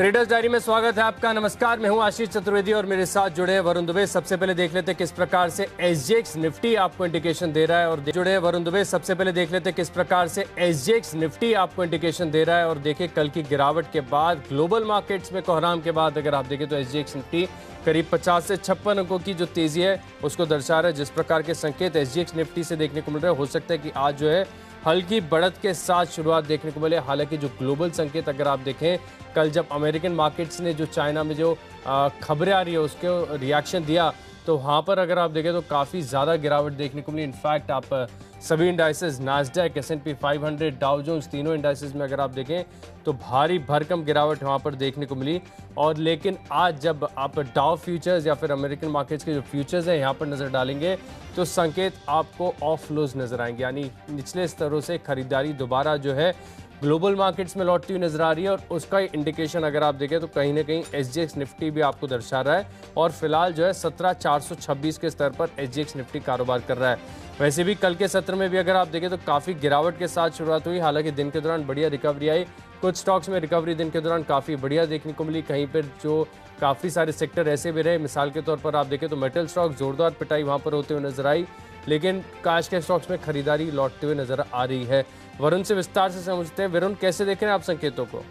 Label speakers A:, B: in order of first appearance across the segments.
A: Traders diary में स्वागत है आपका। नमस्कार, मैं हूं आशीष चतुर्वेदी और मेरे साथ जुड़े हैं वरुण दुबे। सबसे पहले देख लेते हैं किस प्रकार से एसजीएक्स निफ्टी आपको इंडिकेशन दे रहा है और जुड़े हैं वरुण दुबे। सबसे पहले देख लेते हैं किस प्रकार से एसजीएक्स निफ्टी आपको इंडिकेशन दे रहा है और देखिए कल की गिरावट के बाद ग्लोबल मार्केट्स में कोहराम के बाद अगर आप देखें तो एसजीएक्स निफ्टी करीब 50 से 56 अंकों की जो तेजी है उसको दर्शा रहा है। जिस प्रकार के संकेत एसजीएक्स निफ्टी से देखने को मिल रहे हैं, हो सकता है कि आज जो है हल्की बढ़त के साथ शुरुआत देखने को मिले। हालांकि जो ग्लोबल संकेत अगर आप देखें, कल जब अमेरिकन मार्केट्स ने जो चाइना में जो खबरें आ रही है उसके रिएक्शन दिया तो वहाँ पर अगर आप देखें तो काफ़ी ज़्यादा गिरावट देखने को मिली। इनफैक्ट आप सभी indices Nasdaq, S&P 500, Dow Jones, तीनों इंडाइसेस में अगर आप देखें तो भारी भरकम गिरावट वहाँ पर देखने को मिली। और लेकिन आज जब आप डाउ फ्यूचर्स या फिर अमेरिकन मार्केट्स के जो फ्यूचर्स हैं यहाँ पर नज़र डालेंगे तो संकेत आपको ऑफ लोज नज़र आएंगे, यानी निचले स्तरों से खरीदारी दोबारा जो है ग्लोबल मार्केट्स में लौटती हुई नजर आ रही है। और उसका इंडिकेशन अगर आप देखें तो कहीं ना कहीं एसजीएक्स निफ्टी भी आपको दर्शा रहा है और फिलहाल जो है 17,426 के स्तर पर एसजीएक्स निफ्टी कारोबार कर रहा है। वैसे भी कल के सत्र में भी अगर आप देखें तो काफ़ी गिरावट के साथ शुरुआत हुई। हालांकि दिन के दौरान बढ़िया रिकवरी आई, कुछ स्टॉक्स में रिकवरी दिन के दौरान काफ़ी बढ़िया देखने को मिली। कहीं पर जो काफ़ी सारे सेक्टर ऐसे भी रहे, मिसाल के तौर पर आप देखें तो मेटल स्टॉक जोरदार पिटाई वहाँ पर होते हुए नजर आई, लेकिन काश के स्टॉक्स में खरीदारी लौटते हुए नजर आ रही है। वरुण से विस्तार से समझते हैं। वरुण, कैसे देख रहे हैं आप संकेतों को?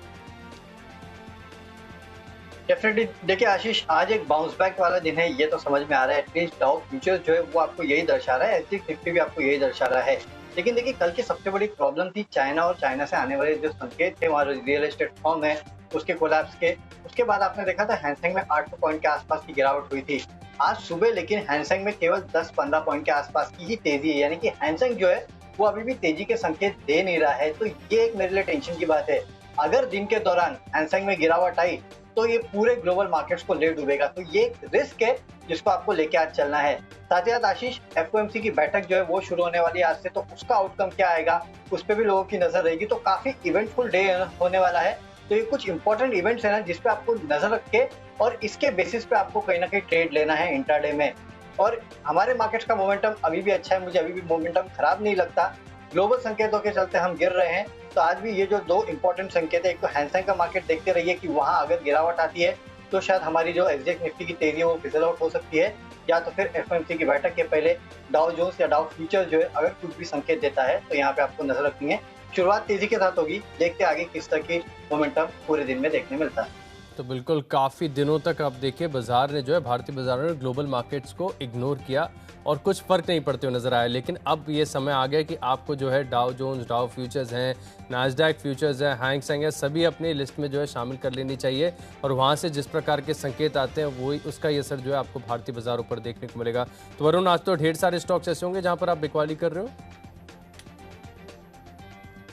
B: डेफिनेटली देखिए आशीष, आज एक बाउंस बैक वाला दिन है, ये तो समझ में आ रहा है। एटलीस्ट डाउ फ्यूचर्स जो है वो आपको यही दर्शा रहा है, एसजीएक्स निफ्टी भी आपको यही दर्शा रहा है। लेकिन देखिए कल की सबसे बड़ी प्रॉब्लम थी चाइना और चाइना से आने वाले जो संकेत थे, वहाँ रियल एस्टेट फर्म है उसके कोलैप्स के। उसके बाद आपने देखा था हैंगसेंग में 800 पॉइंट के आसपास की गिरावट हुई थी आज सुबह, लेकिन हैंगसेंग में केवल 10-15 पॉइंट के आसपास की ही तेजी है, यानी कि हैंगसेंग जो है वो अभी भी तेजी के संकेत दे नहीं रहा है। तो ये एक मेरे लिए टेंशन की बात है। अगर दिन के दौरान हैंगसेंग में गिरावट आई तो ये पूरे ग्लोबल मार्केट्स को ले डूबेगा। तो ये एक रिस्क है जिसको आपको लेके आज चलना है। साथ ही साथ आशीष, एफओएमसी की बैठक जो है वो शुरू होने वाली है आज से, तो उसका आउटकम क्या आएगा उस पर भी लोगों की नजर रहेगी। तो काफी इवेंटफुल डे होने वाला है। तो ये कुछ इंपॉर्टेंट इवेंट्स है ना जिसपे आपको नजर रख के और इसके बेसिस पे आपको कहीं ना कहीं ट्रेड लेना है इंट्राडे में। और हमारे मार्केट्स का मोमेंटम अभी भी अच्छा है, मुझे अभी भी मोमेंटम खराब नहीं लगता। ग्लोबल संकेतों के चलते हम गिर रहे हैं, तो आज भी ये जो दो इंपॉर्टेंट संकेत है, एक तो हैंगसेंग का मार्केट देखते रहिए कि वहां अगर गिरावट आती है तो शायद हमारी जो एसजीएक्स निफ्टी की तेजी है वो फिसल आउट हो सकती है, या तो फिर एफओएमसी की बैठक के पहले डाउ जोन्स या डाउ फ्यूचर जो है अगर कुछ भी संकेत देता है तो यहाँ पे आपको नजर रखनी है। शुरुआत तेजी के साथ होगी, देखते आगे किस तरह की मोमेंटम पूरे दिन में देखने मिलता है।
A: तो बिल्कुल काफ़ी दिनों तक आप देखिए बाजार ने जो है, भारतीय बाजारों ने ग्लोबल मार्केट्स को इग्नोर किया और कुछ फर्क नहीं पड़ते हुए नजर आया। लेकिन अब ये समय आ गया कि आपको जो है डाउ जोन्स, डाउ फ्यूचर्स हैं, नास्डैक फ्यूचर्स हैं, हैंगसेंग है, सभी अपनी लिस्ट में जो है शामिल कर लेनी चाहिए। और वहाँ से जिस प्रकार के संकेत आते हैं वही उसका ये असर जो है आपको भारतीय बाजारों पर देखने को मिलेगा। तो वरुण, आज तो ढेर सारे स्टॉक्स ऐसे होंगे जहाँ पर आप बिकवाली कर रहे हो?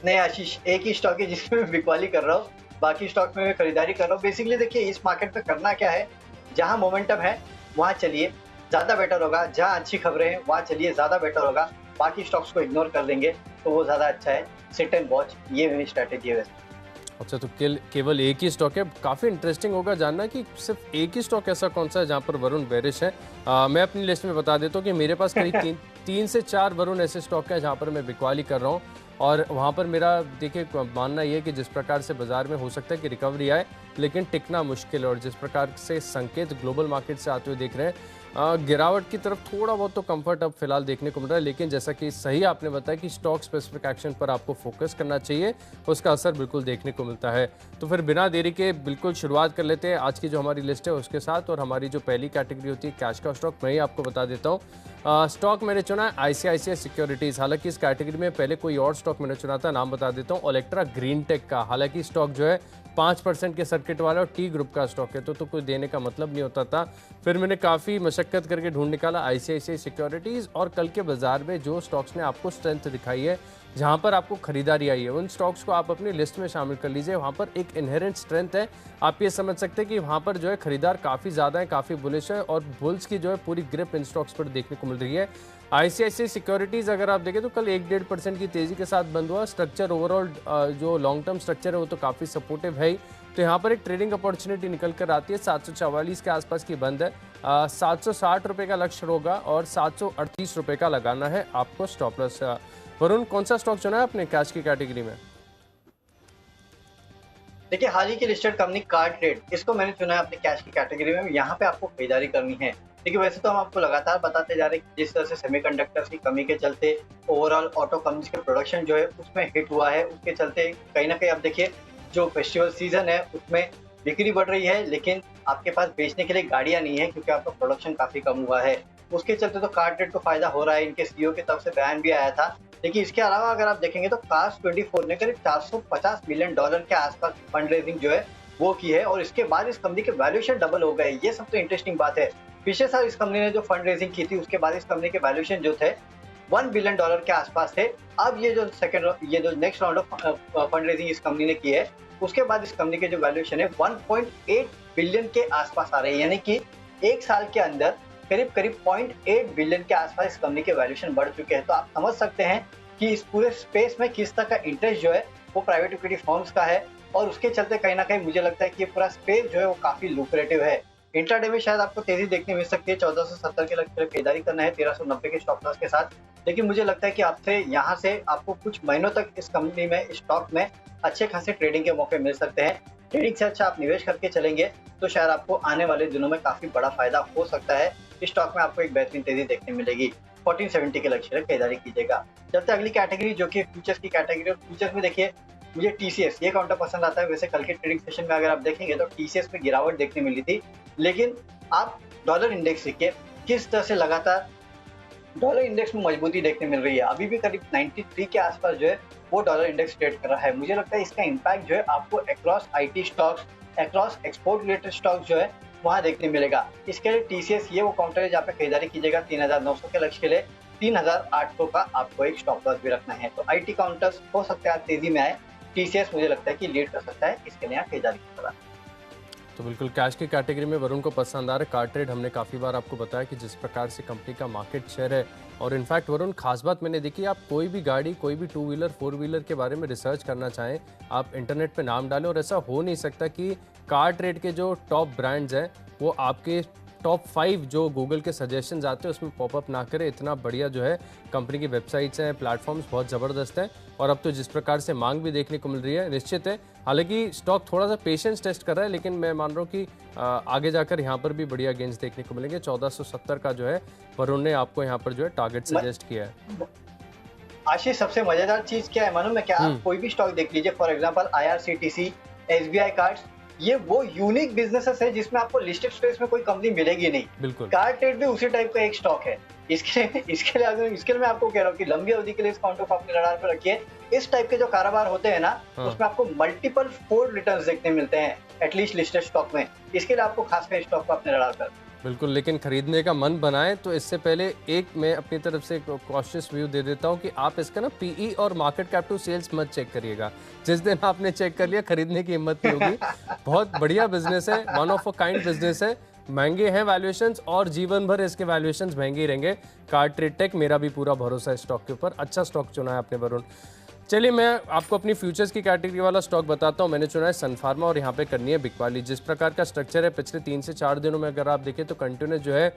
B: नहीं आशीष, एक ही स्टॉक है जिसमें मैं बिकवाली कर रहा हूँ, बाकी स्टॉक में मैं खरीदारी कर रहा हूँ। बेसिकली देखिए इस मार्केट में करना क्या है, जहां मोमेंटम है वहां चलिए, ज्यादा बेटर होगा। जहां अच्छी खबरें हैं वहां चलिए, ज्यादा बेटर होगा। बाकी स्टॉक्स को इग्नोर कर देंगे तो वो ज्यादा अच्छा है। सिट एंड वॉच, ये मेरी स्ट्रेटेजी है वैसे।
A: अच्छा, तो केवल एक ही स्टॉक है? काफ़ी इंटरेस्टिंग होगा जानना कि सिर्फ एक ही स्टॉक ऐसा कौन सा है जहां पर वरुण बेरिश है। मैं अपनी लिस्ट में बता देता हूँ कि मेरे पास करीब तीन से चार वरुण ऐसे स्टॉक है जहां पर मैं बिकवाली कर रहा हूँ। और वहाँ पर मेरा देखिए मानना ये है कि जिस प्रकार से बाजार में हो सकता है कि रिकवरी आए, लेकिन टिकना मुश्किल है। और जिस प्रकार से संकेत ग्लोबल मार्केट से आते हुए देख रहे हैं, गिरावट की तरफ थोड़ा बहुत तो कंफर्ट अब फिलहाल देखने को मिल रहा है। लेकिन जैसा कि सही आपने बताया कि स्टॉक स्पेसिफिक एक्शन पर आपको फोकस करना चाहिए, उसका असर बिल्कुल देखने को मिलता है। तो फिर बिना देरी के बिल्कुल शुरुआत कर लेते हैं आज की जो हमारी लिस्ट है उसके साथ। और हमारी जो पहली कैटेगरी होती है कैश का स्टॉक, मैं ही आपको बता देता हूँ। स्टॉक मैंने चुना है आईसीआईसीआई सिक्योरिटीज़। हालांकि इस कैटेगरी में पहले कोई और स्टॉक मैंने चुना था, नाम बता देता हूँ, ओलेक्ट्रा ग्रीन टेक का। हालांकि स्टॉक जो है 5% के सर्किट वाला और टी ग्रुप का स्टॉक है, तो कोई देने का मतलब नहीं होता था। फिर मैंने काफ़ी मशक्कत करके ढूंढ निकाला आईसीआईसीआई सिक्योरिटीज़। और कल के बाजार में जो स्टॉक्स ने आपको स्ट्रेंथ दिखाई है, जहां पर आपको खरीदारी आई है, उन स्टॉक्स को आप अपनी लिस्ट में शामिल कर लीजिए। वहां पर एक इनहेरेंट स्ट्रेंथ है, आप ये समझ सकते हैं कि वहां पर जो है खरीदार काफ़ी ज़्यादा है, काफ़ी बुलिश है और बुल्स की जो है पूरी ग्रिप इन स्टॉक्स पर देखने को मिल रही है। आईसीआईसीआई सिक्योरिटीज़ अगर आप देखें तो कल 1-1.5% की तेज़ी के साथ बंद हुआ। स्ट्रक्चर ओवरऑल जो लॉन्ग टर्म स्ट्रक्चर है वो तो काफ़ी सपोर्टिव है ही। तो यहाँ पर एक ट्रेडिंग अपॉर्चुनिटी निकल कर आती है। 744 के आसपास की बंद है। 760 रुपये का लक्ष्य होगा और 738 रुपये का लगाना है आपको स्टॉप लॉस। वरुण, कौन सा स्टॉक चुना है आपने कैश की कैटेगरी में?
B: देखिए हाल ही की लिस्टेड कंपनी कार्टरेट, इसको मैंने चुना है अपने कैश की कैटेगरी में। यहाँ पे आपको खरीदारी करनी है। देखिए वैसे तो हम आपको लगातार बताते जा रहे हैं कि जिस तरह से सेमीकंडक्टर्स की कमी के चलते ओवरऑल ऑटो कंपनीज के प्रोडक्शन जो है उसमें हिट हुआ है, उसके चलते कहीं ना कहीं आप देखिए जो फेस्टिवल सीजन है उसमें बिक्री बढ़ रही है, लेकिन आपके पास बेचने के लिए गाड़ियां नहीं है क्योंकि आपका प्रोडक्शन काफी कम हुआ है। उसके चलते तो कार्टरेट को फायदा हो रहा है। इनके सीईओ की तरफ से बयान भी आया था। देखिए इसके अलावा अगर आप देखेंगे तो कार्स 24 ने करीब $450 मिलियन के आसपास फंड रेजिंग जो है वो की है, और इसके बाद इस कंपनी के वैल्यूएशन डबल हो गए। ये सब तो इंटरेस्टिंग बात है। पिछले साल इस कंपनी ने जो फंड रेजिंग की थी उसके बाद इस कंपनी के वैल्यूएशन जो थे $1 बिलियन के आसपास थे। अब ये जो next round of fund raising इस कंपनी ने की है उसके बाद इस कंपनी के जो वैल्यूएशन है 1.8 बिलियन के आसपास आ रहे हैं, यानी कि एक साल के अंदर करीब करीब 0.8 बिलियन के आसपास इस कंपनी के वैल्यूएशन बढ़ चुके हैं। तो आप समझ सकते हैं कि इस पूरे स्पेस में किस तरह का इंटरेस्ट जो है वो प्राइवेट इक्विटी फर्म्स का है, और उसके चलते कहीं ना कहीं मुझे लगता है कि ये पूरा स्पेस जो है वो काफी लुक्रेटिव है। इंट्राडे में शायद आपको तेजी देखने मिल सकती है। 1470 के लक्ष्य पर खरीदारी करना है 1390 के स्टॉप लॉस के साथ। लेकिन मुझे लगता है कि आपसे यहाँ से आपको कुछ महीनों तक इस कंपनी में स्टॉक में अच्छे खासे ट्रेडिंग के मौके मिल सकते हैं। ट्रेडिंग से अच्छा आप निवेश करके चलेंगे तो शायद आपको आने वाले दिनों में काफी बड़ा फायदा हो सकता है। इस स्टॉक में आपको एक बेहतरीन तेजी देखने मिलेगी। 1470 के लक्ष्य तक खरीदारी कीजिएगा। चलते अगली कैटेगरी जो कि फ्यूचर्स की कैटेगरी। फ्यूचर्स में देखिए मुझे टीसीएस ये काउंटर पसंद आता है। वैसे कल के ट्रेडिंग सेशन में अगर आप देखेंगे तो टीसीएस में गिरावट देखने मिली थी, लेकिन आप डॉलर इंडेक्स देखिए किस तरह से लगातार डॉलर इंडेक्स में मजबूती देखने मिल रही है। अभी भी करीब 93 के आसपास जो है वो डॉलर इंडेक्स ट्रेड कर रहा है। मुझे लगता है इसका इम्पैक्ट जो है आपको across IT stocks, across export related stocks जो है वहां देखने मिलेगा। इसके लिए टीसीएस ये वो काउंटर है जहाँ पे खरीदारी कीजिएगा। 3900 के लक्ष्य के लिए 3800 का आपको एक स्टॉप लॉस भी रखना है। तो आईटी काउंटर्स हो सकता है तेजी में आए। टीसीएस मुझे लगता है कि लीड कर सकता है, इसके लिए खरीदारी करना।
A: तो बिल्कुल कैश की कैटेगरी में वरुण को पसंद आ रहा है कार्टरेट। हमने काफ़ी बार आपको बताया कि जिस प्रकार से कंपनी का मार्केट शेयर है, और इनफैक्ट वरुण खास बात मैंने देखी, आप कोई भी गाड़ी, कोई भी टू व्हीलर, फोर व्हीलर के बारे में रिसर्च करना चाहें, आप इंटरनेट पे नाम डालें और ऐसा हो नहीं सकता कि कार्टरेट के जो टॉप ब्रांड्स हैं वो आपके टॉप 5 जो गूगल के सजेशंस आते हैं उसमें पॉपअप ना करे। इतना बढ़िया जो है कंपनी की वेबसाइट्स हैं, प्लेटफॉर्म्स बहुत ज़बरदस्त हैं, और अब तो जिस प्रकार से मांग भी देखने को मिल रही है निश्चित है। हालांकि स्टॉक थोड़ा सा पेशेंस टेस्ट कर रहा है, लेकिन मैं मान रहा हूँ कि आगे जाकर यहाँ पर भी बढ़िया गेंस देखने को मिलेंगे। 1470 का जो है वरुण ने आपको यहाँ पर जो है टारगेट सजेस्ट किया है।
B: आशीष सबसे मजेदार चीज क्या है मालूम है क्या? आप कोई भी स्टॉक देख लीजिए, for example IRCTC, SBI cards, ये वो यूनिक बिजनेसेस है जिसमें आपको लिस्टेड स्पेस में कोई कंपनी मिलेगी नहीं।
A: बिल्कुल
B: कार्टरेट भी उसी टाइप का एक स्टॉक है। इसके लिए मैं आपको कह रहा हूँ कि लंबी अवधि के लिए इस काउंटर को अपने रडार पर रखिए। इस टाइप के जो कारोबार होते हैं ना उसमें आपको मल्टीपल फोल्ड रिटर्न्स देखने मिलते हैं एटलीस्ट लिस्टेड स्टॉक में। इसके लिए आपको खासकर स्टॉक को अपने रडार पर
A: बिल्कुल, लेकिन खरीदने का मन बनाए तो इससे पहले एक मैं अपनी तरफ से कॉशियस व्यू दे देता हूं कि आप इसका ना पीई और मार्केट कैप टू सेल्स मत चेक करिएगा। जिस दिन आपने चेक कर लिया खरीदने की हिम्मत नहीं होगी। बहुत बढ़िया बिजनेस है, one of a kind business है, महंगे हैं वैल्यूएशंस और जीवन भर इसके वैल्यूएशंस महंगे ही रहेंगे। कार्टरेट टेक, मेरा भी पूरा भरोसा है स्टॉक के ऊपर। अच्छा स्टॉक चुना है आपने वरुण। चलिए मैं आपको अपनी फ्यूचर्स की कैटेगरी वाला स्टॉक बताता हूं। मैंने चुना है सन फार्मा और यहाँ पे करनी है बिकवाली। जिस प्रकार का स्ट्रक्चर है पिछले 3 से 4 दिनों में अगर आप देखें तो कंटिन्यूस जो है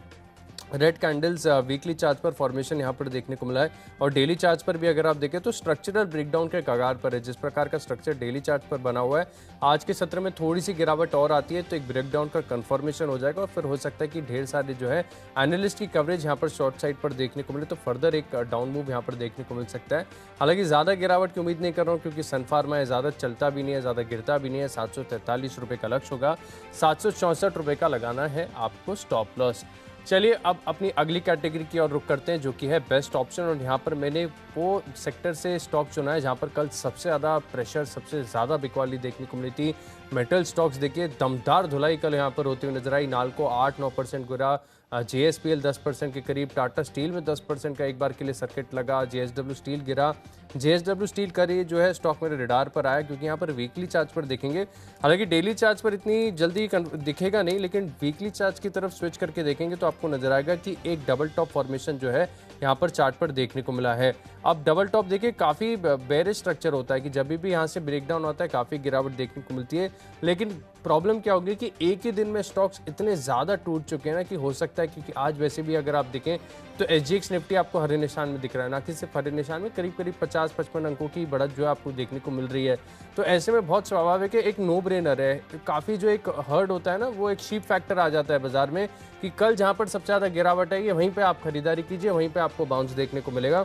A: रेड कैंडल्स वीकली चार्ट पर फॉर्मेशन यहाँ पर देखने को मिला है, और डेली चार्ट पर भी अगर आप देखें तो स्ट्रक्चरल ब्रेकडाउन के कगार पर है। जिस प्रकार का स्ट्रक्चर डेली चार्ट पर बना हुआ है, आज के सत्र में थोड़ी सी गिरावट और आती है तो एक ब्रेकडाउन का कंफर्मेशन हो जाएगा, और फिर हो सकता है कि ढेर सारे जो है एनालिस्ट की कवरेज यहाँ पर शॉर्ट साइड पर देखने को मिले तो फर्दर एक डाउन मूव यहाँ पर देखने को मिल सकता है। हालांकि ज़्यादा गिरावट की उम्मीद नहीं कर रहा हूँ क्योंकि सन फार्मा है, ज़्यादा चलता भी नहीं है, ज़्यादा गिरता भी नहीं है। 743 रुपये का लक्ष्य होगा, 764 रुपये का लगाना है आपको स्टॉप लॉस। चलिए अब अपनी अगली कैटेगरी की ओर रुख करते हैं जो कि है बेस्ट ऑप्शन, और यहाँ पर मैंने वो सेक्टर से स्टॉक चुना है जहाँ पर कल सबसे ज़्यादा प्रेशर, सबसे ज़्यादा बिकवाली देखने को मिली थी। मेटल स्टॉक्स देखिए दमदार धुलाई कल यहाँ पर होती हुई नजर आई। नाल्को 8-9% गिरा, JSPL 10% के करीब, टाटा स्टील में 10% का एक बार के लिए सर्किट लगा, JSW स्टील गिरा। JSW स्टील का ये जो है स्टॉक मेरे रडार पर आया क्योंकि यहाँ पर वीकली चार्ज पर देखेंगे, हालांकि डेली चार्ज पर इतनी जल्दी दिखेगा नहीं, लेकिन वीकली चार्ज की तरफ स्विच करके देखेंगे तो आपको नजर आएगा कि एक डबल टॉप फॉर्मेशन जो है यहाँ पर चार्ट पर देखने को मिला है। अब डबल टॉप देखिए काफ़ी बेरिश स्ट्रक्चर होता है कि जब भी यहाँ से ब्रेकडाउन होता है काफ़ी गिरावट देखने को मिलती है, लेकिन प्रॉब्लम क्या होगी कि एक ही दिन में स्टॉक्स इतने ज़्यादा टूट चुके हैं ना कि हो सकता है, क्योंकि आज वैसे भी अगर आप देखें तो एसजीएक्स निफ्टी आपको हरे निशान में दिख रहा है, ना कि सिर्फ हरे निशान में, करीब करीब 50-55 अंकों की बढ़त जो है आपको देखने को मिल रही है। तो ऐसे में बहुत स्वाभाविक है, एक नो ब्रेनर है, काफ़ी जो एक हर्ड होता है ना, वो एक शीप फैक्टर आ जाता है बाजार में कि कल जहाँ पर सबसे ज़्यादा गिरावट है वहीं पर आप खरीदारी कीजिए, वहीं पर आपको बाउंस देखने को मिलेगा।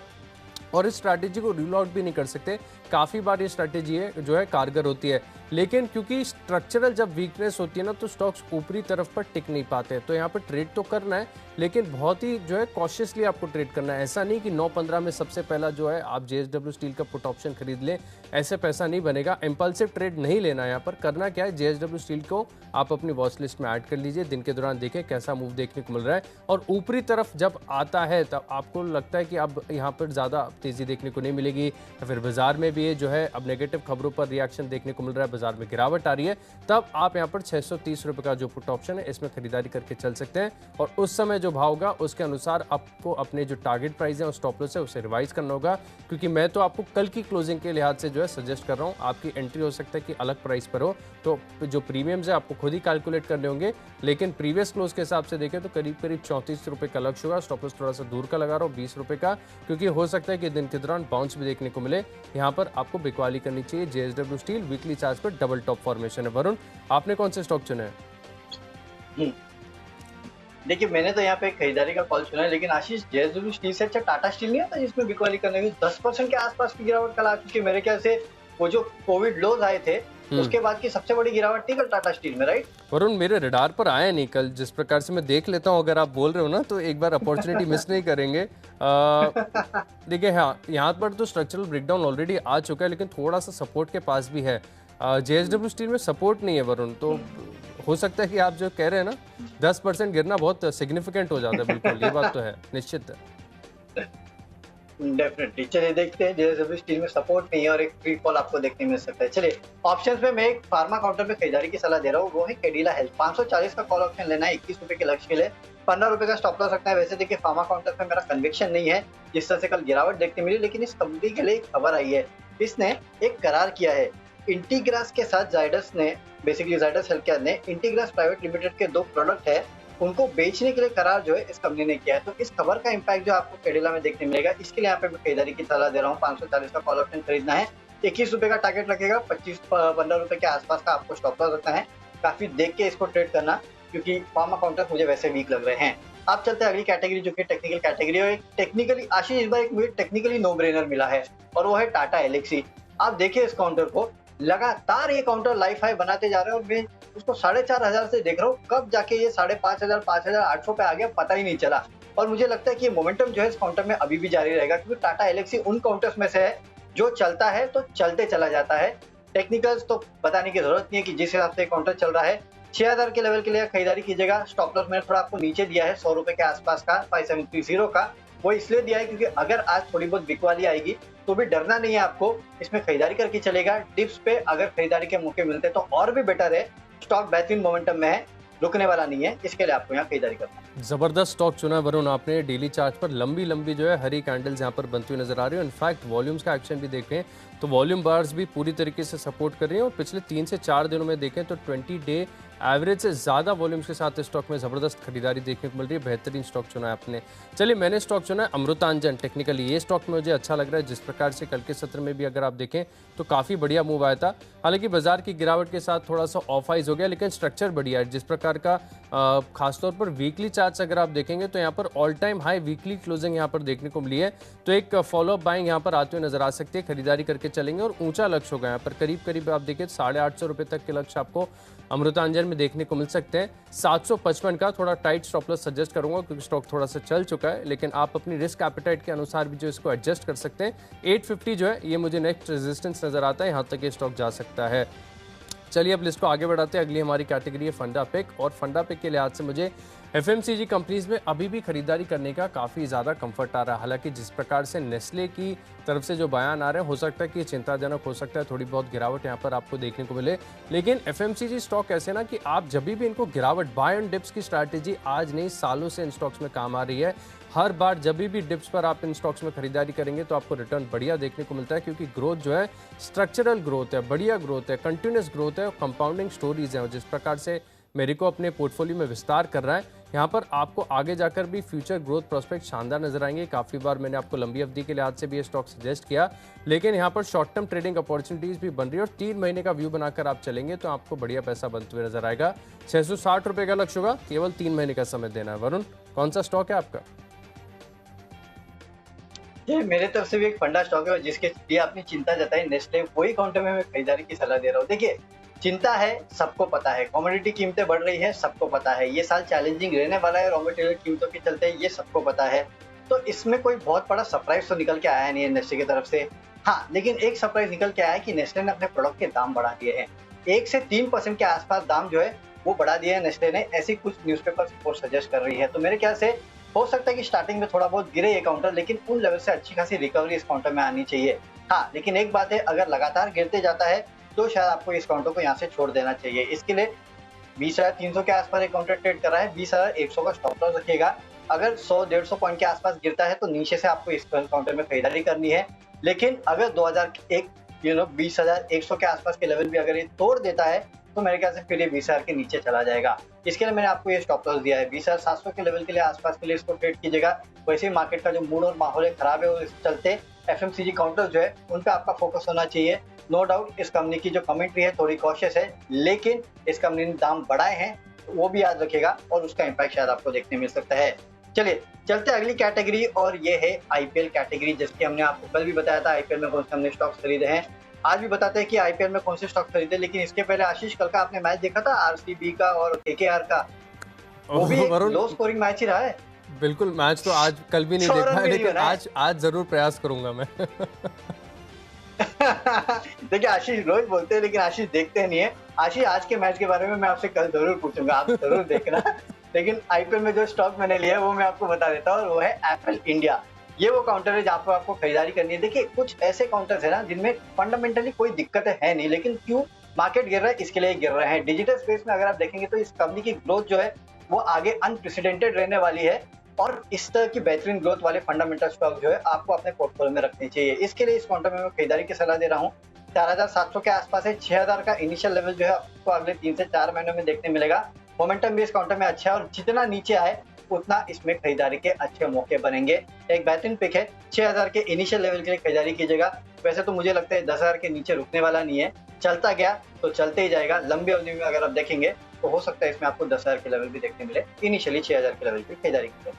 A: और इस स्ट्रैटेजी को रूल आउट भी नहीं कर सकते, काफ़ी बार ये स्ट्रैटेजी है जो है कारगर होती है, लेकिन क्योंकि स्ट्रक्चरल जब वीकनेस होती है ना तो स्टॉक्स ऊपरी तरफ पर टिक नहीं पाते। तो यहाँ पर ट्रेड तो करना है, लेकिन बहुत ही जो है कॉशियसली आपको ट्रेड करना है। ऐसा नहीं कि 9-15 में सबसे पहला जो है आप जेएसडब्ल्यू स्टील का पुट ऑप्शन खरीद लें, ऐसे पैसा नहीं बनेगा। इम्पल्सिव ट्रेड नहीं लेना है यहाँ पर। करना क्या है, जेएसडब्ल्यू स्टील को आप अपनी वॉच लिस्ट में ऐड कर लीजिए, दिन के दौरान देखें कैसा मूव देखने को मिल रहा है, और ऊपरी तरफ जब आता है तब आपको लगता है कि अब यहाँ पर ज़्यादा तेज़ी देखने को नहीं मिलेगी, या फिर बाजार में भी जो है अब नेगेटिव खबरों पर रिएक्शन देखने को मिल रहा है, बाजार में गिरावट आ रही है, तब आप यहाँ पर 630 रुपये का जो पुट ऑप्शन है इसमें खरीदारी करके चल सकते हैं। और उस समय जो भाव होगा उसके अनुसार आपको अपने जो टारगेट प्राइस है और स्टॉप लॉस है उसे रिवाइज करना होगा, क्योंकि मैं तो आपको कल की क्लोजिंग के लिहाज से जो है सजेस्ट कर रहा हूँ। आपकी एंट्री हो सकता है कि अलग प्राइस पर हो, तो जो प्रीमियम्स है आपको खुद ही कैलकुलेट करने होंगे, लेकिन प्रीवियस क्लोज के हिसाब से देखें तो करीब करीब 34 रुपये का लक्ष्य होगा। स्टॉप लॉस थोड़ा सा दूर का लगा रहा हूँ 20 रुपये का, क्योंकि हो सकता है कि दिन के दौरान बाउंस भी देखने को मिले। यहाँ पर आपको बिकवाली करनी चाहिए। जेएसडब्ल्यू स्टील वीकली चार्ट पर डबल टॉप फॉर्मेशन है। वरुण, आपने कौन से स्टॉक चुने हैं?
B: देखिए, मैंने तो यहाँ पे खरीदारी का कॉल चुना है, लेकिन आशीष, जेएसडब्ल्यू स्टील से अच्छा टाटा स्टील नहीं आता जिसमें बिकवाली करने की 10% के आसपास की गिरावट कल आ चुकी है। मेरे ख्याल से वो जो कोविड लोज आए थे उसके बाद की सबसे बड़ी गिरावट थी कल टाटा स्टील में, राइट?
A: वरुण, मेरे रडार पर आया नहीं कल, जिस प्रकार से मैं देख लेता हूँ, अगर आप बोल रहे हो ना तो एक बार अपॉर्चुनिटी मिस नहीं करेंगे। देखिए, हाँ, यहाँ पर तो स्ट्रक्चरल ब्रेकडाउन ऑलरेडी आ चुका है, लेकिन थोड़ा सा सपोर्ट के पास भी है। जेएसडब्ल्यू स्टील में सपोर्ट नहीं है वरुण, तो हो सकता है कि आप जो कह रहे हैं ना 10% गिरना बहुत सिग्निफिकेंट हो जाता है। बिल्कुल, ये बात तो है, निश्चित है।
B: डेफिनेटली। चलिए देखते हैं, जेएसडब्ल्यू स्टील में सपोर्ट नहीं है और एक फ्री फॉल आपको देखने मिल सकता है। चलिए, ऑप्शंस में मैं एक फार्मा काउंटर पे खरीदारी की सलाह दे रहा हूँ, वो है कैडिला हेल्थ। 540 का कॉल ऑप्शन लेना है 21 रुपए के लक्ष्य के लिए, 15 रुपए का स्टॉप लॉस रखना है। वैसे देखिए, फार्मा काउंटर पे मेरा कन्विक्शन नहीं है जिस तरह से कल गिरावट देखने मिली, लेकिन इस कंपनी के लिए एक खबर आई है, इसने एक करार किया है इंटीग्रास के साथ। जाइडस ने, बेसिकली जाइडस हेल्थ केयर ने इंटीग्रास प्राइवेट लिमिटेड के 2 प्रोडक्ट है उनको बेचने के लिए करार जो है इस कंपनी ने किया है। तो इस खबर का इंपैक्ट जो आपको कैडिला में देखने मिलेगा, इसके लिए यहाँ पे मैं खरीदारी की सलाह दे रहा हूँ। 540 का कॉल ऑप्शन खरीदना है, 21 रुपए का टारगेट रखेगा, 15 रुपए के आसपास का आपको स्टॉप लॉस रखना है। काफी देख के इसको ट्रेड करना, क्योंकि फार्मा काउंटर मुझे वैसे वीक लग रहे हैं। आप चलते हैं अगली कैटेगरी, जो कि टेक्निकल कैटेगरी है। टेक्निकली आशीष, इस बार एक मुझे टेक्निकली नो ब्रेनर मिला है, और वो है टाटा एलेक्सी। आप देखिए इस काउंटर को, लगातार ये काउंटर लाइफ हाई बनाते जा रहे हैं, और मैं उसको 4,500 से देख रहा हूँ, कब जाके ये 5,500 5,800 पे आ गया पता ही नहीं चला। और मुझे लगता है कि ये मोमेंटम जो है इस काउंटर में अभी भी जारी रहेगा, क्योंकि टाटा एलेक्सी उन काउंटर्स में से है जो चलता है तो चलते चला जाता है। टेक्निकल्स तो बताने की जरूरत नहीं है कि जिस हिसाब से काउंटर चल रहा है। 6,000 के लेवल के लिए खरीदारी कीजिएगा। स्टॉप लॉस मैंने थोड़ा आपको नीचे दिया है 100 रुपए के आसपास का, 5730 का। वो इसलिए दिया है क्योंकि अगर आज थोड़ी बहुत बिकवाली आएगी तो भी डरना नहीं है आपको, इसमें खरीदारी करके चलेगा। डिप्स पे अगर खरीदारी के मौके मिलते तो और भी बेटर है। स्टॉक बेहतरीन मोमेंटम में है, रुकने वाला नहीं है, इसके लिए आपको यहाँ खरीदारी करना है।
A: जबरदस्त स्टॉक चुना है वरुण आपने। डेली चार्ट पर लंबी लंबी जो है हरी कैंडल्स यहाँ पर बनती हुई नजर आ रही है। इनफैक्ट वॉल्यूम्स का एक्शन भी देखें तो वॉल्यूम बार्स भी पूरी तरीके से सपोर्ट कर रही हैं, और पिछले 3 से 4 दिनों में देखें तो 20 डे एवरेज से ज़्यादा वॉल्यूम्स के साथ स्टॉक में ज़बरदस्त खरीदारी देखने को मिल रही है। बेहतरीन स्टॉक चुना है आपने। चलिए, मैंने स्टॉक चुना है अमृतांजन। टेक्निकली ये स्टॉक मुझे अच्छा लग रहा है, जिस प्रकार से कल के सत्र में भी अगर आप देखें तो काफ़ी बढ़िया मूव आया था। हालांकि बाजार की गिरावट के साथ थोड़ा सा ऑफ आइज हो गया, लेकिन स्ट्रक्चर बढ़िया है। जिस प्रकार का खासतौर पर वीकली चार्ट्स अगर आप देखेंगे तो यहाँ पर all time high weekly closing यहाँ पर देखने को मिली है, तो एक फॉलोअप बाइंग यहाँ पर आते हुए नजर आ सकती है। खरीदारी करके चलेंगे, और ऊंचा लक्ष्य होगा यहाँ पर, करीब करीब आप देखिए 850 रुपये तक के लक्ष्य आपको अमृतांजन में देखने को मिल सकते हैं। 755 का थोड़ा टाइट स्टॉप लॉस सजेस्ट करूंगा, क्योंकि स्टॉक थोड़ा सा चल चुका है, लेकिन आप अपनी रिस्क एपेटाइट के अनुसार भी जो इसको एडजस्ट कर सकते हैं। 850 जो है ये मुझे नेक्स्ट रेजिस्टेंस नजर आता है, यहाँ तक ये स्टॉक जा सकता है। चलिए, अब लिस्ट को आगे बढ़ाते हैं। अगली हमारी कैटेगरी है फंडा पिक, और फंडा पिक के लिहाज से मुझे एफएमसीजी कंपनीज में अभी भी खरीदारी करने का काफ़ी ज़्यादा कंफर्ट आ रहा है। हालांकि जिस प्रकार से नेस्ले की तरफ से जो बयान आ रहे हैं, हो सकता है कि चिंताजनक हो सकता है, थोड़ी बहुत गिरावट यहाँ पर आपको देखने को मिले। लेकिन एफएमसीजी स्टॉक ऐसे ना कि आप जब भी इनको गिरावट, बाय एंड डिप्स की स्ट्रैटेजी आज नहीं सालों से इन स्टॉक्स में काम आ रही है। हर बार जब भी डिप्स पर आप इन स्टॉक्स में खरीदारी करेंगे तो आपको रिटर्न बढ़िया देखने को मिलता है, क्योंकि ग्रोथ जो है स्ट्रक्चरल ग्रोथ है, बढ़िया ग्रोथ है, कंटिन्यूस ग्रोथ है और कंपाउंडिंग स्टोरीज हैं। और जिस प्रकार से मेरिको अपने पोर्टफोलियो में विस्तार कर रहा है, यहाँ पर आपको आगे जाकर भी फ्यूचर ग्रोथ प्रोस्पेक्ट शानदार नजर आएंगे। काफ़ी बार मैंने आपको लंबी अवधि के लिहाज से भी ये स्टॉक सजेस्ट किया, लेकिन यहाँ पर शॉर्ट टर्म ट्रेडिंग अपॉर्चुनिटीज भी बन रही है और 3 महीने का व्यू बनाकर आप चलेंगे तो आपको बढ़िया पैसा बनते हुए नजर आएगा। 660 रुपये का लक्ष्य होगा, केवल 3 महीने का समय देना है। वरुण, कौन सा स्टॉक है आपका?
B: ये मेरे तरफ से भी एक फंडा स्टॉक है जिसके लिए आपने चिंता जताई, नेस्ले, वही काउंटर में मैं खरीदारी की सलाह दे रहा हूँ। देखिए, चिंता है, सबको पता है, कमोडिटी कीमतें बढ़ रही है, सबको पता है, ये साल चैलेंजिंग रहने वाला है रॉ मटेरियल कीमतों के चलते, ये सबको पता है। तो इसमें कोई बहुत बड़ा सरप्राइज तो निकल के आया नहीं है नेस्ले की तरफ से। हाँ, लेकिन एक सरप्राइज निकल के आया है कि नेस्ले ने अपने प्रोडक्ट के दाम बढ़ा दिए हैं। 1 से 3% के आसपास दाम जो है वो बढ़ा दिए हैं नेस्ले ने, ऐसी कुछ न्यूज़पेपर रिपोर्ट सजेस्ट कर रही है। तो मेरे ख्याल से हो सकता है कि स्टार्टिंग में थोड़ा बहुत गिरे ये काउंटर, लेकिन उन लेवल से अच्छी खासी रिकवरी इस काउंटर में आनी चाहिए। हाँ, लेकिन एक बात है, अगर लगातार गिरते जाता है तो शायद आपको इस काउंटर को यहाँ से छोड़ देना चाहिए। इसके लिए 20,300 के आसपास एक काउंटर ट्रेड कर रहा है, 20,100 का स्टॉप लॉस रखिएगा। अगर 100-150 पॉइंट के आसपास गिरता है तो नीचे से आपको इस काउंटर में खरीदारी करनी है। लेकिन अगर 20,100 के आसपास के लेवल भी अगर ये तोड़ देता है तो मेरे ख्याल से फिर ये 20,000 के नीचे चला जाएगा। इसके लिए मैंने आपको ये स्टॉप लॉस दिया है। 20,700 के लेवल के लिए आसपास के लिए इसको ट्रेड कीजिएगा। वैसे ही मार्केट का जो मूड और माहौल है खराब है, उस चलते एफएमसीजी काउंटर जो है उन पे आपका फोकस होना चाहिए। नो डाउट इस कंपनी की जो कमेंट्री है थोड़ी कॉशियस है, लेकिन इस कंपनी ने दाम बढ़ाए हैं वो भी याद रखेगा और उसका इम्पैक्ट शायद आपको देखने मिल सकता है। चलिए चलते अगली कैटेगरी, और ये है आईपीएल कैटेगरी, जिसकी हमने आपको कल भी बताया था आईपीएल में कौन से हमने स्टॉक्स खरीदे हैं। आज भी बताते हैं कि आईपीएल में कौन से स्टॉक खरीदे। लेकिन इसके पहले आशीष, कल का आपने मैच देखा था आरसीबी का और केकेआर का? वो भी लो स्कोरिंग मैच ही रहा है।
A: बिल्कुल, मैच तो आज कल भी नहीं देखा है, लेकिन आज जरूर प्रयास करूंगा मैं।
B: देखिए, आशीष रोज बोलते हैं लेकिन आशीष देखते नहीं है। आशीष, आज के मैच के बारे में मैं आपसे कल जरूर पूछूंगा, आप जरूर देखना। लेकिन आईपीएल में जो स्टॉक मैंने लिया है वो मैं आपको बता देता हूँ, और वो है एप्पल इंडिया। ये वो काउंटर है जहाँ पर आपको खरीदारी करनी है। देखिए, कुछ ऐसे काउंटर्स है ना जिनमें फंडामेंटली कोई दिक्कत है नहीं, लेकिन क्यों मार्केट गिर रहा है, इसके लिए गिर रहे हैं। डिजिटल स्पेस में अगर आप देखेंगे तो इस कंपनी की ग्रोथ जो है वो आगे अनप्रेसिडेंटेड रहने वाली है, और इस तरह की बेहतरीन ग्रोथ वाले फंडामेंटल स्टॉक जो है आपको अपने पोर्टफोलियो में रखने चाहिए। इसके लिए इस काउंटर में मैं खरीदारी की सलाह दे रहा हूँ। 4,700 के आसपास है, 6,000 का इनिशियल लेवल जो है आपको अगले 3 से 4 महीनों में देखने मिलेगा। मोमेंटम भी इस काउंटर में अच्छा है, और जितना नीचे आए उतना इसमें खरीदारी के अच्छे मौके बनेंगे। एक बेहतरीन पिक है, 6,000 के इनिशियल लेवल के लिए खरीदारी कीजिएगा। वैसे तो मुझे लगता है 10,000 के नीचे रुकने वाला नहीं है, चलता गया तो चलते ही जाएगा। लंबी अवधि में अगर आप देखेंगे तो हो सकता है इसमें आपको 10,000 के लेवल भी देखने मिले। इनिशियली 6,000 के लेवल की खरीदारी कीजिए।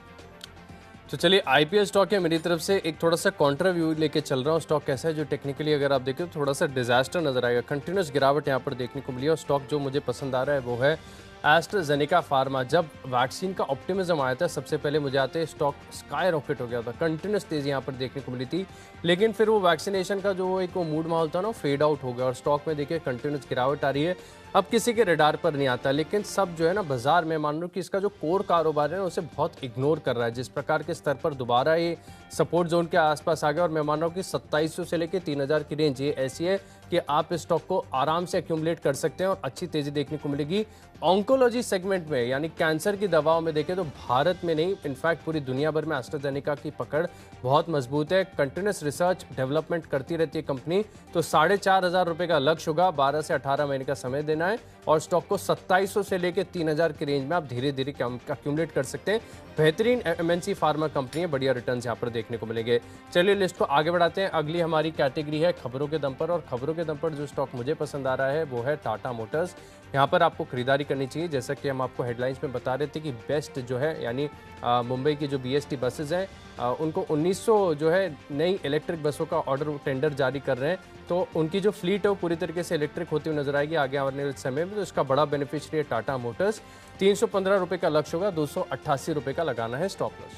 A: तो चलिए, आईपीएल स्टॉक है, मेरी तरफ से एक थोड़ा सा काउंटर व्यू लेके चल रहा हूँ। स्टॉक कैसा है, जो टेक्निकली अगर आप देखें तो थोड़ा सा डिजास्टर नजर आएगा, कंटिन्यूस गिरावट यहाँ पर देखने को मिली है। और स्टॉक जो मुझे पसंद आ रहा है वो है एस्ट्राजेनेका फार्मा। जब वैक्सीन का ऑप्टिमिज्म आया था सबसे पहले मुझे आते स्टॉक स्काई रॉकेट हो गया था, कंटिन्यूस तेजी यहाँ पर देखने को मिली थी। लेकिन फिर वो वैक्सीनेशन का जो एक मूड माहौल था ना, फेड आउट हो गया और स्टॉक में देखिए कंटिन्यूस गिरावट आ रही है। अब किसी के रडार पर नहीं आता, लेकिन सब जो है ना बाजार में मान लो कि इसका जो कोर कारोबार है ना उसे बहुत इग्नोर कर रहा है। जिस प्रकार के स्तर पर दोबारा ये सपोर्ट जोन के आसपास आ गया, और मैं मान रहा हूँ कि 2700 से लेकर 3,000 की रेंज ये ऐसी है कि आप इस स्टॉक को आराम से एक्यूमुलेट कर सकते हैं और अच्छी तेजी देखने को मिलेगी। ऑन्कोलॉजी सेगमेंट में यानी कैंसर की दवाओं में देखें तो भारत में नहीं, इनफैक्ट पूरी दुनिया भर में एस्ट्राजेनेका की पकड़ बहुत मजबूत है। कंटिन्यूस रिसर्च डेवलपमेंट करती रहती है कंपनी। तो 4,500 रुपये का लक्ष्य होगा, 12 से 18 महीने का समय देना है, और स्टॉक को 2700 से लेकर 3,000 की रेंज में आप धीरे धीरे एक्यूमुलेट कर सकते हैं। बेहतरीन एमएनसी फार्मा कंपनी है, बढ़िया रिटर्न यहाँ पर देखने को मिलेंगे। चलिए लिस्ट को आगे बढ़ाते हैं। अगली हमारी कैटेगरी है खबरों के दम पर, और खबरों के दम पर जो स्टॉक मुझे पसंद आ रहा है वो है टाटा मोटर्स। यहाँ पर आपको खरीदारी करनी चाहिए। जैसा कि हम आपको हेडलाइंस में बता रहे थे कि बेस्ट जो है यानी मुंबई की जो बीएसटी बसेज हैं उनको 1900 जो है नई इलेक्ट्रिक बसों का ऑर्डर टेंडर जारी कर रहे हैं। तो उनकी जो फ्लीट है वो पूरी तरीके से इलेक्ट्रिक होती हुई नजर आएगी आगे आने वाले समय में। तो इसका बड़ा बेनिफिशियरी है टाटा मोटर्स। 315 रुपये का लक्ष्य होगा, 288 रुपये का लगाना है स्टॉप लॉस।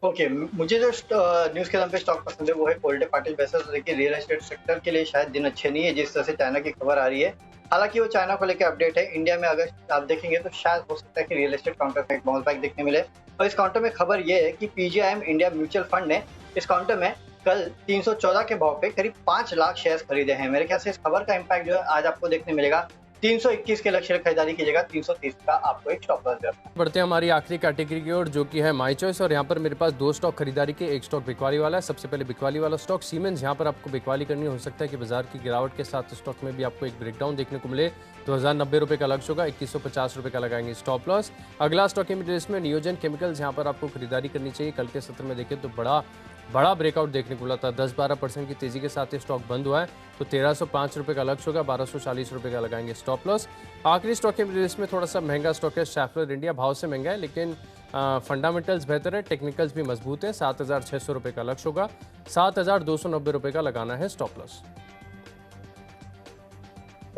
B: ओके, मुझे जो न्यूज के दम पे स्टॉक पसंद है वो है कोल्टे पाटिल बेसस। देखिए, रियल एस्टेट सेक्टर के लिए शायद दिन अच्छे नहीं है जिस तरह से चाइना की खबर आ रही है। हालांकि वो चाइना को लेकर अपडेट है। इंडिया में अगर आप देखेंगे तो शायद हो सकता है कि रियल एस्टेट काउंटर में एक बाउंस बैक देखने मिले। और इस काउंटर में खबर ये है कि पीजीआईएम इंडिया म्यूचुअल फंड ने इस काउंटर में कल 314 के भाव पे करीब 5 लाख शेयर्स खरीदे हैं। मेरे ख्याल से इस खबर का इम्पैक्ट जो है आज आपको देखने मिलेगा। 321 के लक्ष्य खरीदारी कीजिएगा, 330 का आपको एक स्टॉप लॉस भी रखना है।
A: बढ़ते हैं हमारी आखिरी कैटेगरी की ओर, जो कि है माई चॉइस। और यहाँ पर मेरे पास 2 स्टॉक खरीदारी के, 1 स्टॉक बिकवाली वाला है। सबसे पहले बिकवाली वाला स्टॉक सीमेंस। यहाँ पर आपको बिकवाली करनी हो सकता है कि बाजार की गिरावट के साथ स्टॉक में भी आपको एक ब्रेकडाउन देखने को मिले। 2090 रुपये का लक्ष्य होगा, 2150 रुपये का लगाएंगे स्टॉप लॉस। अगला स्टॉक है लिस्ट में नियोजन केमिकल्स। यहाँ पर आपको खरीदारी करनी चाहिए। कल के सत्र में देखें तो बड़ा ब्रेकआउट देखने को मिला था। 10-12% की तेजी के साथ ये स्टॉक बंद हुआ है, तो 1305 रुपये का लक्ष्य होगा, 1240 रुपये का लगाएंगे स्टॉप लॉस। आखिरी स्टॉक के लिस्ट में थोड़ा सा महंगा स्टॉक है शैफलर इंडिया। भाव से महंगा है लेकिन फंडामेंटल्स बेहतर है, टेक्निकल्स भी मजबूत है। 7600 रुपये का लक्ष्य होगा, 7290 रुपये का लगाना है stop loss.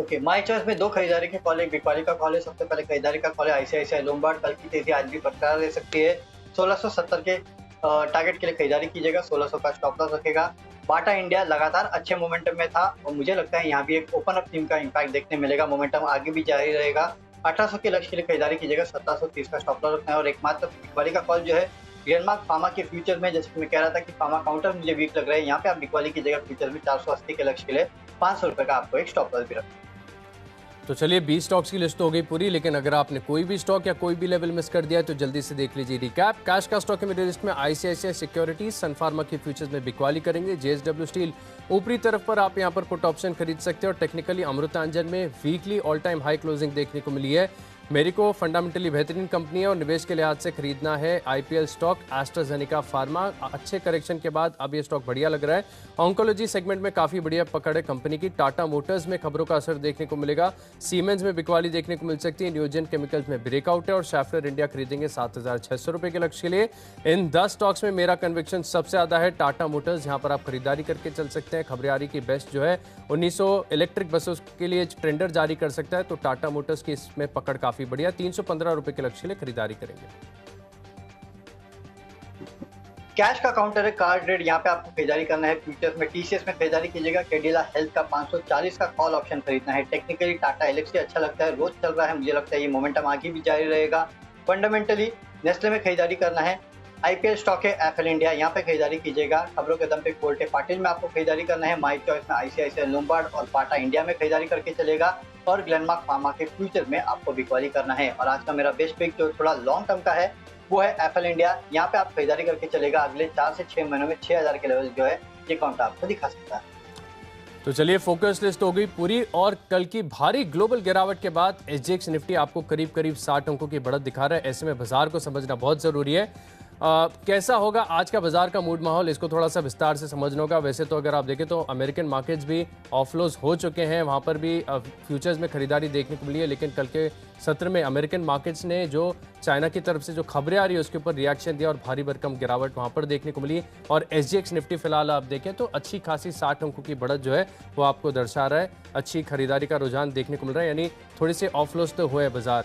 B: Okay, my choice में 2 खरीदारी के कॉल, एक बिकवाली का कॉल है। सबसे पहले खरीदारी का कॉल है आईसीआईसीआई लोम्बार्ड। कल की तेजी आज भी बरकरार रह सकती है। 1670 के टारगेट के लिए खरीदारी कीजिएगा, 1600 का स्टॉप लॉस रखेगा। बाटा इंडिया लगातार अच्छे मोमेंटम में था और मुझे लगता है यहाँ भी एक ओपन अप थीम का इम्पैक्ट देखने मिलेगा। मोमेंटम आगे भी जारी रहेगा। 1800 के लक्ष्य के लिए खरीदारी कीजिएगा, 1730 का स्टॉप लॉस रखना है। और एकमात्र बिकवाली का कॉल जो है ग्लेनमार्क फार्मा के फ्यूचर में, जैसे कि मैं कह रहा था कि फार्मा काउंटर मुझे वीक लग रहा है, यहाँ पे आप बिकवाली कीजिएगा फ्यूचर में। 480 के लक्ष्य के लिए 500 रुपये का आपको एक स्टॉप लॉस भी रखना है।
A: तो चलिए 20 स्टॉक्स की लिस्ट तो हो गई पूरी, लेकिन अगर आपने कोई भी स्टॉक या कोई भी लेवल मिस कर दिया है तो जल्दी से देख लीजिए रिकैप। कैश का स्टॉक है मेरी लिस्ट में आईसीआईसीआई सिक्योरिटीज, सन फार्मा की फ्यूचर्स में बिकवाली करेंगे। जेएसडब्ल्यू स्टील ऊपरी तरफ पर आप यहां पर पुट ऑप्शन खरीद सकते हैं। और टेक्निकली अमृतांजन में weekly all time high closing देखने को मिली है। मेरिको फंडामेंटली बेहतरीन कंपनी है और निवेश के लिहाज से खरीदना है। आईपीएल स्टॉक, एस्ट्राजेनेका फार्मा, अच्छे करेक्शन के बाद अब ये स्टॉक बढ़िया लग रहा है। ऑन्कोलॉजी सेगमेंट में काफी बढ़िया पकड़ है कंपनी की। टाटा मोटर्स में खबरों का असर देखने को मिलेगा। सीमेंस में बिकवाली देखने को मिल सकती है। नियोजन केमिकल्स में ब्रेकआउट है। और शैफलर इंडिया खरीदेंगे 7600 रुपये के लक्ष्य के लिए। इन 10 स्टॉक्स में मेरा कन्विक्शन सबसे ज्यादा है टाटा मोटर्स। यहाँ पर आप खरीदारी करके चल सकते हैं। खबरें आ रही की बेस्ट जो है 1900 इलेक्ट्रिक बसों के लिए टेंडर जारी कर सकता है, तो टाटा मोटर्स की इसमें पकड़ काफी बढ़िया। 315 रुपए के लक्ष्य के लिए खरीदारी करेंगे।
B: कैश का काउंटर है कार्ड रेट, यहाँ पे आपको खरीदारी करना है। फ्यूचर्स में टीसीएस में खरीदारी कीजिएगा। कैडिला हेल्थ का 540 का कॉल ऑप्शन खरीदना है। टेक्निकली टाटा एलेक्सी अच्छा लगता है, रोज चल रहा है, मुझे लगता है ये मोमेंटम आगे भी जारी रहेगा। फंडामेंटली नेस्ले में खरीदारी करना है। आईपीएल स्टॉक है एफएल इंडिया, यहाँ पे खरीदारी कीजिएगा। खबरों के दम पे कोल्टे पाटिल में आपको खरीदारी करना है। माई चॉइस में आईसीआईसीआई लोम्बार्ड और बाटा इंडिया में खरीदारी करके चलेगा। और ग्लेनमार्क फार्मा के फ्यूचर में आपको बिकवाली करना है। और आज का मेरा बेस्ट पिक जो थोड़ा लॉन्ग टर्म का है वो है एफएल इंडिया। यहाँ पे आप खरीदारी करके चलेगा। अगले 4 से 6 महीनों में 6000 के लेवल जो है ये काउंट आपको दिखा सकता है।
A: तो चलिए फोकस लिस्ट हो गई पूरी। और कल की भारी ग्लोबल गिरावट के बाद एसजीएक्स निफ्टी आपको करीब करीब 60 अंकों की बढ़त दिखा रहा है। ऐसे में बाजार को समझना बहुत जरूरी है। कैसा होगा आज का बाजार का मूड माहौल, इसको थोड़ा सा विस्तार से समझना होगा। वैसे तो अगर आप देखें तो अमेरिकन मार्केट्स भी ऑफलोज हो चुके हैं, वहां पर भी फ्यूचर्स में खरीदारी देखने को मिली है। लेकिन कल के सत्र में अमेरिकन मार्केट्स ने जो चाइना की तरफ से जो खबरें आ रही है उसके ऊपर रिएक्शन दिया और भारी भरकम गिरावट वहां पर देखने को मिली। और एसजीएक्स निफ्टी फिलहाल आप देखें तो अच्छी खासी 60 अंकों की बढ़त जो है वो आपको दर्शा रहा है। अच्छी खरीदारी का रुझान देखने को मिल रहा है, यानी थोड़ी सी ऑफलोज तो हुए बाजार।